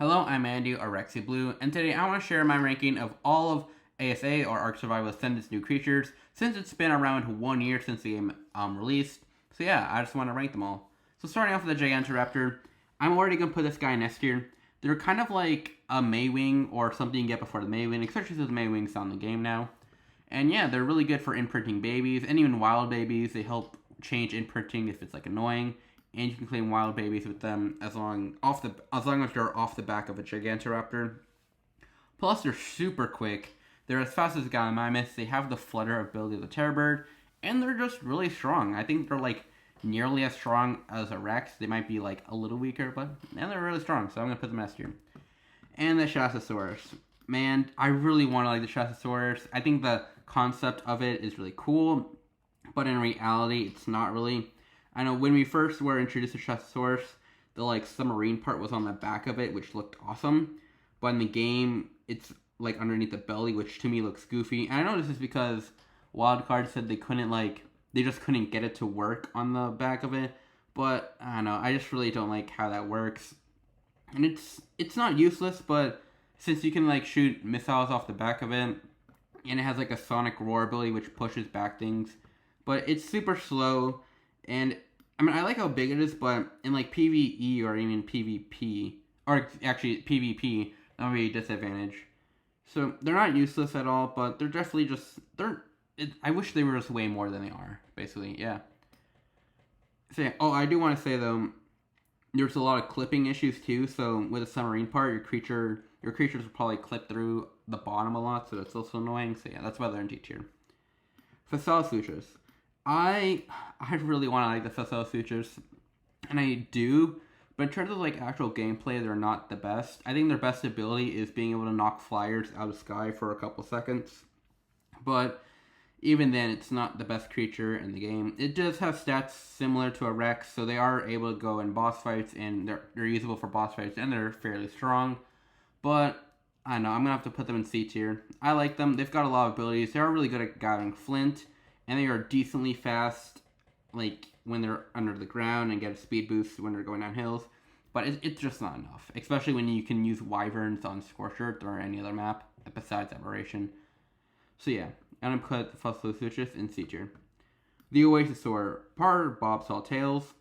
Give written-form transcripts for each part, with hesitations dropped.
Hello, I'm Andy or Rexy Blue, and today I want to share my ranking of all of ASA or Ark Survival Ascendant's new creatures since it's been around 1 year since the game released. So yeah, I just want to rank them all. So starting off with the Gigantoraptor, I'm already going to put this guy in S tier. They're kind of like a Maywing or something you get before the Maywing, especially since the Maywing's on the game now. And yeah, they're really good for imprinting babies and even wild babies. They help change imprinting if it's like annoying, and you can claim wild babies with them as long as they're off the back of a Gigantoraptor. Plus, they're super quick. They're as fast as Gallimimus. They have the flutter ability of the Terror Bird, and they're just really strong. I think they're like nearly as strong as a Rex. They might be like a little weaker, but they're really strong. So I'm gonna put them S tier. And the Shastasaurus. Man, I really want to like the Shastasaurus. I think the concept of it is really cool, but in reality, it's not really. I know when we first were introduced to Shastasaurus, the like submarine part was on the back of it, which looked awesome. But in the game, it's like underneath the belly, which to me looks goofy. And I know this is because Wildcard said they just couldn't get it to work on the back of it. But I don't know, I just really don't like how that works. And it's not useless, but since you can like shoot missiles off the back of it, and it has like a sonic roar ability which pushes back things, but it's super slow. And I mean, I like how big it is, but in like PvE or even PvP, or actually PvP, that would be a disadvantage. So they're not useless at all, but they're definitely I wish they were just way more than they are, basically, yeah. So yeah, I do want to say though, there's a lot of clipping issues too. So with the submarine part, your creatures will probably clip through the bottom a lot, so it's also annoying. So yeah, that's why they're in D tier. Fasolasuchus. I really want to like the Fasolasuchus, and I do, but in terms of like actual gameplay, they're not the best. I think their best ability is being able to knock flyers out of sky for a couple seconds, but even then, it's not the best creature in the game. It does have stats similar to a Rex, so they are able to go in boss fights, and they're usable for boss fights, and they're fairly strong. But I don't know, I'm gonna have to put them in C tier. I like them. They've got a lot of abilities. They are really good at gathering flint, and they are decently fast, like when they're under the ground, and get a speed boost when they're going down hills. But it's just not enough, especially when you can use Wyverns on Scorched or any other map besides Aberration. So yeah, I'm gonna put Fasolasuchus in C tier. The Oasissaur, part of Bobtail Tales.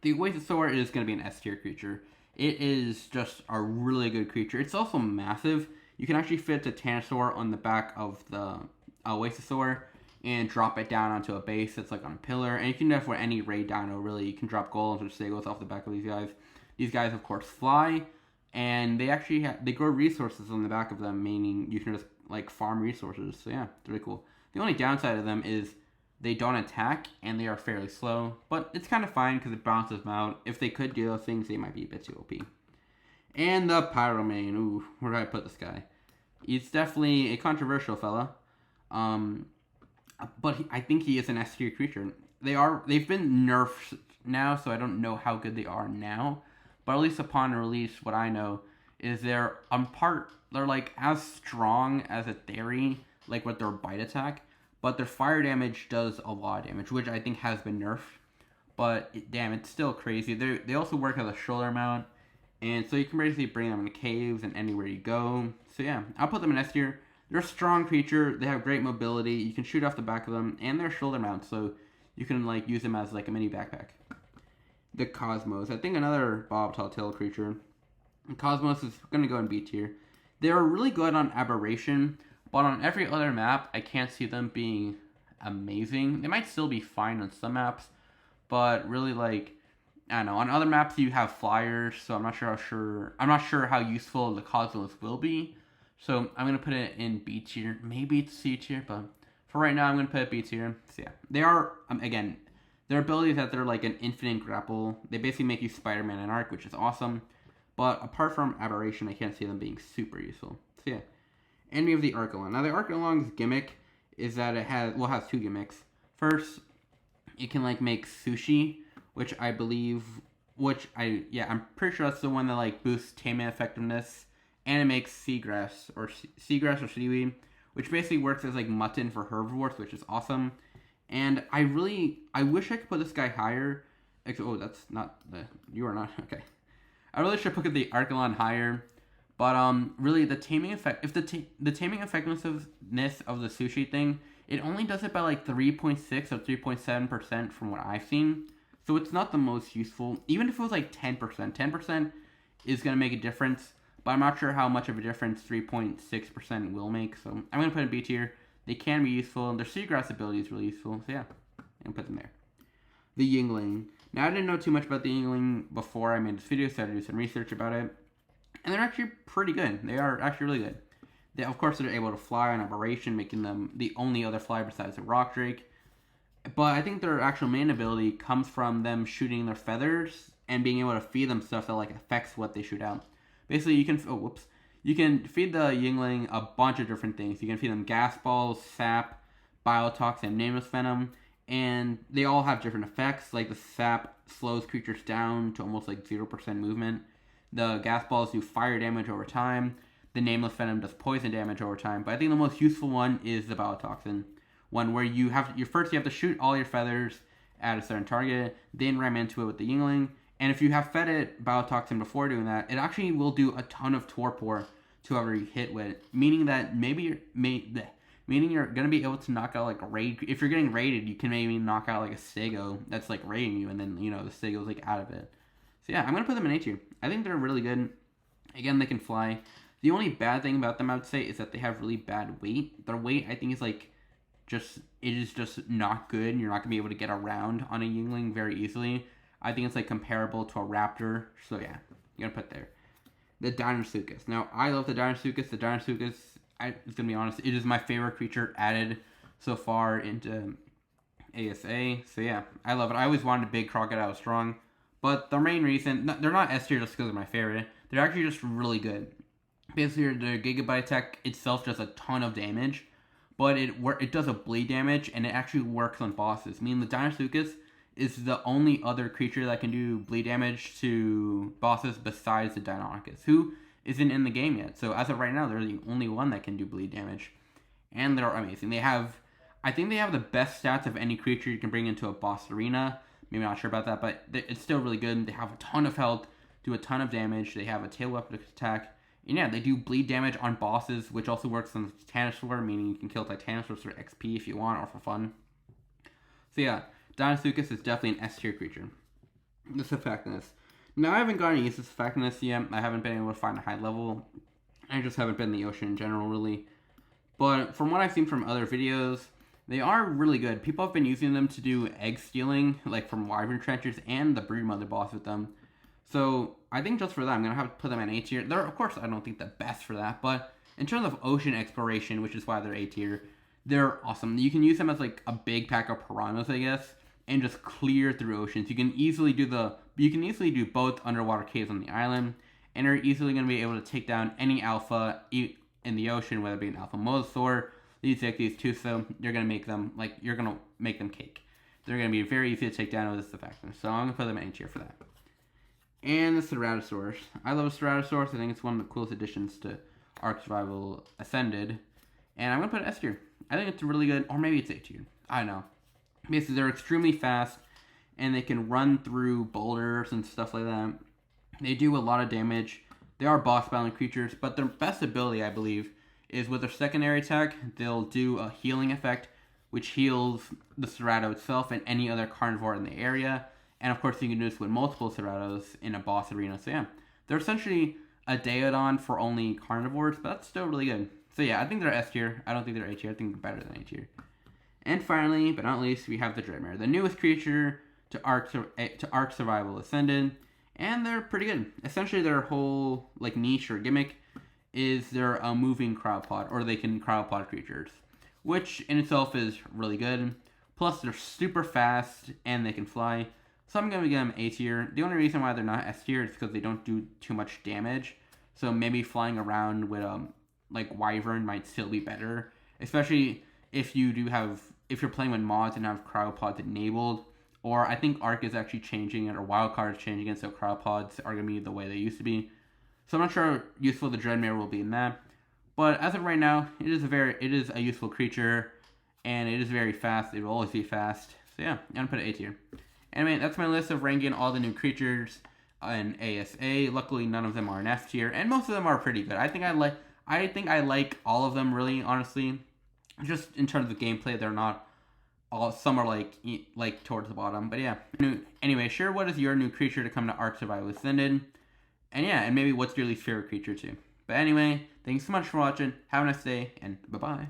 The Oasissaur is gonna be an S tier creature. It is just a really good creature. It's also massive. You can actually fit the Tanosaur on the back of the Oasissaur and drop it down onto a base that's like on a pillar. And you can do that for any raid dino, really. You can drop golems or Stegos off the back of these guys. These guys, of course, fly, and they actually they grow resources on the back of them, meaning you can just like farm resources. So yeah, it's really cool. The only downside of them is they don't attack and they are fairly slow, but it's kind of fine because it balances them out. If they could do those things, they might be a bit too OP. And the Pyromane. Ooh, where do I put this guy? He's definitely a controversial fella. But I think he is an S tier creature. They've been nerfed now, so I don't know how good they are now. But at least upon release, what I know is they're like as strong as a Theory, like with their bite attack, but their fire damage does a lot of damage, which I think has been nerfed. But damn, it's still crazy. They also work as a shoulder mount, and so you can basically bring them in caves and anywhere you go. So yeah, I'll put them in S tier. They're a strong creature. They have great mobility. You can shoot off the back of them, and they're shoulder mounts, so you can like use them as like a mini backpack. The Cosmos. I think another Bobtail Tail creature. Cosmos is going to go in B tier. They're really good on Aberration, but on every other map, I can't see them being amazing. They might still be fine on some maps, but really like, I don't know. On other maps, you have flyers, so I'm not sure how useful the Cosmos will be. So I'm going to put it in B tier. Maybe it's C tier, but for right now, I'm going to put it B tier. So yeah, they are, again, their ability is that they're like an infinite grapple. They basically make you Spider-Man in Ark, which is awesome. But apart from Aberration, I can't see them being super useful. So yeah. And we have the Archelon. Now the Archelon's gimmick is that it has two gimmicks. First, it can like make sushi, which I'm pretty sure that's the one that like boosts tameman effectiveness. And it makes seagrass or seaweed, which basically works as like mutton for herbivores, which is awesome. And I wish I could put this guy higher. Oh, that's not you are not okay. I really should put the Archelon higher. But really the taming effect, if the taming effectiveness of the sushi thing, it only does it by like 3.6 or 3.7% from what I've seen. So it's not the most useful. Even if it was like 10%, 10% is gonna make a difference. But I'm not sure how much of a difference 3.6% will make. So I'm gonna put in B tier. They can be useful, and their seagrass ability is really useful. So yeah, I'm gonna put them there. The Yingling. Now I didn't know too much about the Yingling before I made this video, so I had to do some research about it. And they're actually pretty good. They are actually really good. They, of course, they're able to fly on aberration, making them the only other flyer besides the rock drake. But I think their actual main ability comes from them shooting their feathers and being able to feed them stuff that like affects what they shoot out. Basically, you can you can feed the Yingling a bunch of different things. You can feed them gas balls, sap, biotoxin, nameless venom, and they all have different effects. Like the sap slows creatures down to almost like 0% movement. The gas balls do fire damage over time. The nameless venom does poison damage over time. But I think the most useful one is the biotoxin one, where you have you have to shoot all your feathers at a certain target, then ram into it with the Yingling. And if you have fed it biotoxin before doing that, it actually will do a ton of torpor to whoever you hit with, meaning that meaning you're gonna be able to knock out like a raid. If you're getting raided, you can maybe knock out like a Stego that's like raiding you, and then the Stego's like out of it. So yeah, I'm gonna put them in A tier. I think they're really good. Again, they can fly. The only bad thing about them, I would say, is that they have really bad weight. Their weight, I think, is like it is just not good. You're not gonna be able to get around on a Yingling very easily. I think it's like comparable to a raptor. So yeah, you're gonna put there. The Dinosuchus. Now I love the Dinosuchus. The Dinosuchus, I'm gonna be honest, it is my favorite creature added so far into ASA. So yeah, I love it. I always wanted a big crocodile strong. But the main reason, they're not S tier just because they're my favorite. They're actually just really good. Basically, the Gigabyte Tech itself does a ton of damage, but it does a bleed damage, and it actually works on bosses. I mean, the Dinosuchus is the only other creature that can do bleed damage to bosses besides the Dreadnoughtus, who isn't in the game yet. So as of right now, they're the only one that can do bleed damage. And they're amazing. I think they have the best stats of any creature you can bring into a boss arena. Maybe not sure about that, but it's still really good. They have a ton of health, do a ton of damage. They have a tail weapon attack. And yeah, they do bleed damage on bosses, which also works on Titanosaur, meaning you can kill Titanosaurs for XP if you want or for fun. So yeah, Dinosuchus is definitely an S tier creature. The Xiphactinus. Now I haven't gotten used to Xiphactinus yet. I haven't been able to find a high level. I just haven't been in the ocean in general, really. But from what I've seen from other videos, they are really good. People have been using them to do egg stealing, like from Wyvern Trenches and the Broodmother boss with them. So I think just for that, I'm going to have to put them in A tier. They're, of course, I don't think the best for that, but in terms of ocean exploration, which is why they're A tier, they're awesome. You can use them as like a big pack of piranhas, I guess, and just clear through oceans. You can easily do both underwater caves on the island, and are easily going to be able to take down any alpha in the ocean, whether it be an alpha mosasaur. These two, so you're gonna make them cake. They're gonna be very easy to take down with this effect. So I'm gonna put them in A tier for that. And the Ceratosaurus. I love Ceratosaurus. I think it's one of the coolest additions to Ark Survival Ascended. And I'm gonna put it S tier. I think it's really good, or maybe it's A tier. I don't know. Basically, they're extremely fast, and they can run through boulders and stuff like that. They do a lot of damage. They are boss battling creatures, but their best ability, I believe, is with their secondary attack, they'll do a healing effect, which heals the Cerato itself and any other carnivore in the area. And of course, you can do this with multiple Ceratos in a boss arena. So yeah, they're essentially a Daeodon for only carnivores, but that's still really good. So yeah, I think they're S tier. I don't think they're A tier. I think they're better than A tier. And finally, but not least, we have the Dreadmare, the newest creature to Ark Survival Ascended, and they're pretty good. Essentially, their whole like niche or gimmick is they're a moving cryopod, or they can cryopod creatures, which in itself is really good. Plus, they're super fast and they can fly. So I'm going to give them A tier. The only reason why they're not S tier is because they don't do too much damage. So maybe flying around with like Wyvern might still be better, especially if you're playing with mods and have cryopods enabled. Or I think Ark is actually changing it, or Wildcard is changing it, so cryopods are going to be the way they used to be. So I'm not sure how useful the Dreadmare will be in that. But as of right now, it is a useful creature, and it is very fast. It will always be fast. So yeah, I'm going to put it A tier. Anyway, that's my list of ranking all the new creatures in ASA. Luckily, none of them are in F tier, and most of them are pretty good. I think I like all of them, really, honestly. Just in terms of gameplay, they're not all. Some are like towards the bottom, but yeah. Anyway, sure. What is your new creature to come to Ark Survival Ascended? And yeah, and maybe what's your least favorite creature too. But anyway, thanks so much for watching. Have a nice day, and bye bye.